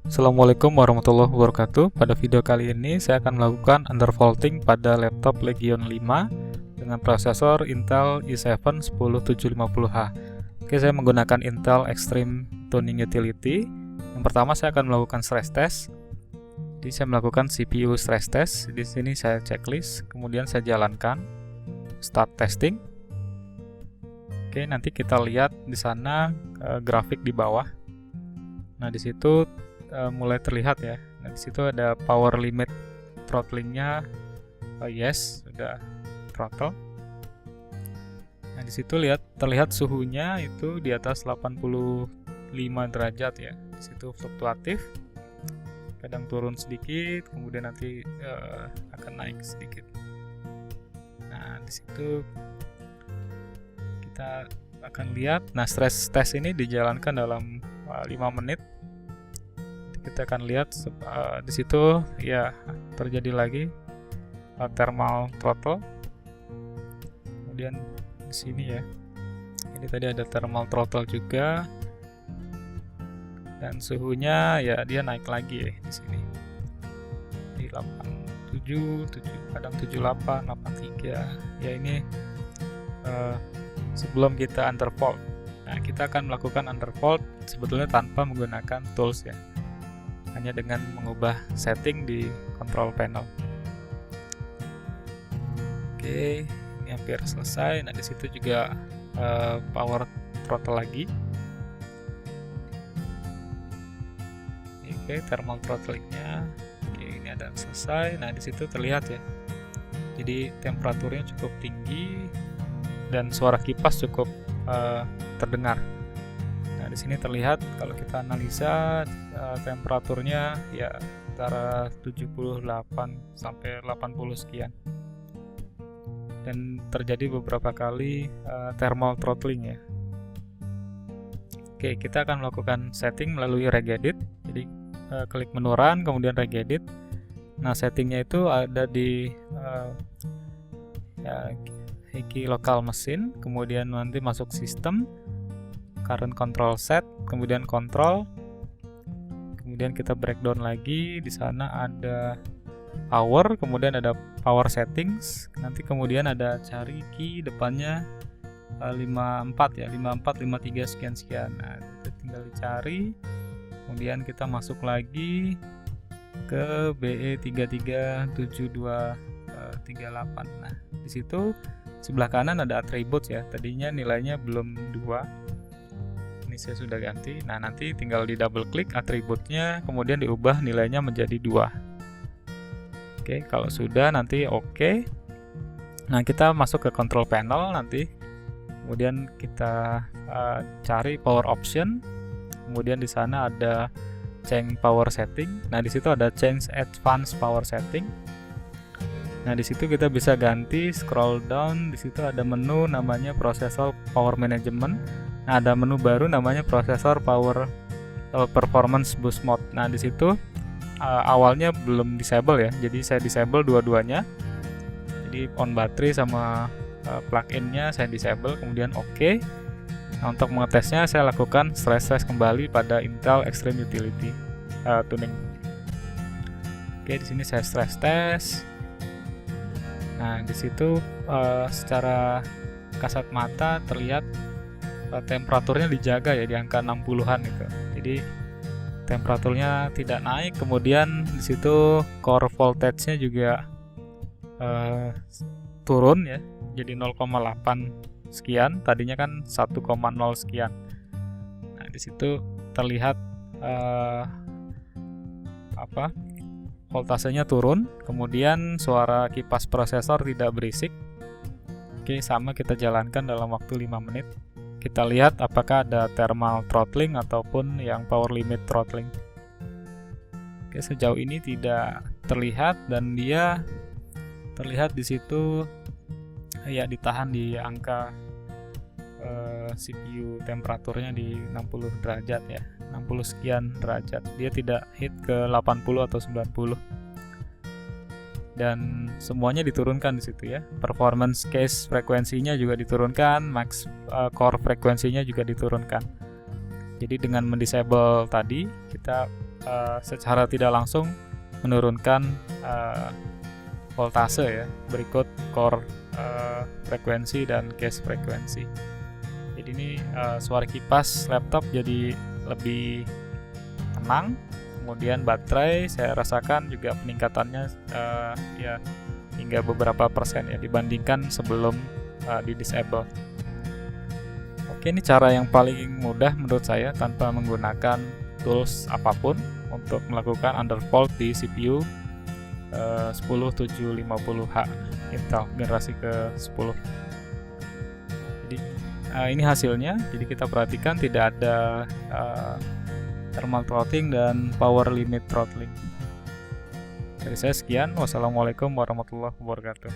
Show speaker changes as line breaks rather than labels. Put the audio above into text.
Assalamualaikum warahmatullahi wabarakatuh. Pada video kali ini saya akan melakukan undervolting pada laptop Legion 5 dengan prosesor Intel i7 10750H. Oke, saya menggunakan Intel Extreme Tuning Utility. Yang pertama saya akan melakukan stress test. Jadi saya melakukan CPU stress test. Di sini saya checklist, kemudian saya jalankan start testing. Oke, nanti kita lihat di sana grafik di bawah. Nah, di situ mulai terlihat ya. Nah, di situ ada power limit throttlingnya, yes, sudah throttle. Nah, di situ terlihat suhunya itu di atas 85 derajat ya. Di situ fluktuatif, kadang turun sedikit, kemudian nanti akan naik sedikit. Nah, di situ kita akan lihat. Nah, stress test ini dijalankan dalam 5 menit. Kita akan lihat di situ ya terjadi lagi thermal throttle. Kemudian di sini ya, ini tadi ada thermal throttle juga, dan suhunya ya dia naik lagi ya di sini di 87, kadang 78, 83 ya. Ini sebelum kita undervolt. Nah, kita akan melakukan undervolt sebetulnya tanpa menggunakan tools ya, hanya dengan mengubah setting di control panel. Oke, ini hampir selesai. Nah, di situ juga power throttle lagi. Oke, thermal throttlingnya. Oke, ini ada selesai. Nah, di situ terlihat ya. Jadi temperaturnya cukup tinggi dan suara kipas cukup terdengar. Nah, di sini terlihat kalau kita analisa temperaturnya ya antara 78 sampai 80 sekian. Dan terjadi beberapa kali thermal throttling ya. Oke, kita akan melakukan setting melalui regedit. Jadi klik menu run, kemudian regedit. Nah, settingnya itu ada di Hiki local machine, kemudian nanti masuk sistem, current control set, kemudian control, kemudian kita breakdown lagi. Di sana ada power, kemudian ada power settings, nanti kemudian ada cari key depannya 54 ya, 54, 53 sekian. Nah, itu tinggal dicari, kemudian kita masuk lagi ke BE337238. Nah, di situ sebelah kanan ada attributes ya, tadinya nilainya belum 2. Saya sudah ganti. Nah, nanti tinggal di double klik atributnya, kemudian diubah nilainya menjadi 2. Oke, kalau sudah nanti oke. Nah, kita masuk ke control panel nanti. Kemudian kita cari power option. Kemudian di sana ada change power setting. Nah, di situ ada change advanced power setting. Nah, di situ kita bisa ganti, scroll down, di situ ada menu namanya processor power management. Nah, ada menu baru namanya processor power performance boost mode. Nah, di situ awalnya belum disable ya. Jadi saya disable dua-duanya. Jadi on baterai sama plug-in-nya saya disable, kemudian oke. Nah, untuk mengetesnya saya lakukan stress test kembali pada Intel Extreme Utility Tuning. Oke, di sini saya stress test. Nah, di situ secara kasat mata terlihat temperaturnya dijaga ya di angka 60-an gitu. Jadi temperaturnya tidak naik. Kemudian di situ core voltage-nya juga turun ya. Jadi 0,8 sekian, tadinya kan 1,0 sekian. Nah, di situ terlihat voltasenya turun, kemudian suara kipas prosesor tidak berisik. Oke, sama kita jalankan dalam waktu 5 menit. Kita lihat apakah ada thermal throttling ataupun yang power limit throttling. Oke, sejauh ini tidak terlihat, dan dia terlihat di situ ya ditahan di angka CPU temperaturnya di 60 derajat ya, 60 sekian derajat. Dia tidak hit ke 80 atau 90. Dan semuanya diturunkan di situ ya. Performance case frekuensinya juga diturunkan, max core frekuensinya juga diturunkan. Jadi dengan mendisable tadi kita secara tidak langsung menurunkan voltase ya. Berikut core frekuensi dan case frekuensi. Jadi ini suara kipas laptop jadi lebih tenang. Kemudian baterai saya rasakan juga peningkatannya ya hingga beberapa persen ya dibandingkan sebelum di disable. Oke, ini cara yang paling mudah menurut saya tanpa menggunakan tools apapun untuk melakukan undervolt di CPU 10750H Intel generasi ke-10. Jadi ini hasilnya. Jadi kita perhatikan tidak ada thermal throttling dan power limit throttling. Dari saya sekian. Wassalamualaikum warahmatullahi wabarakatuh.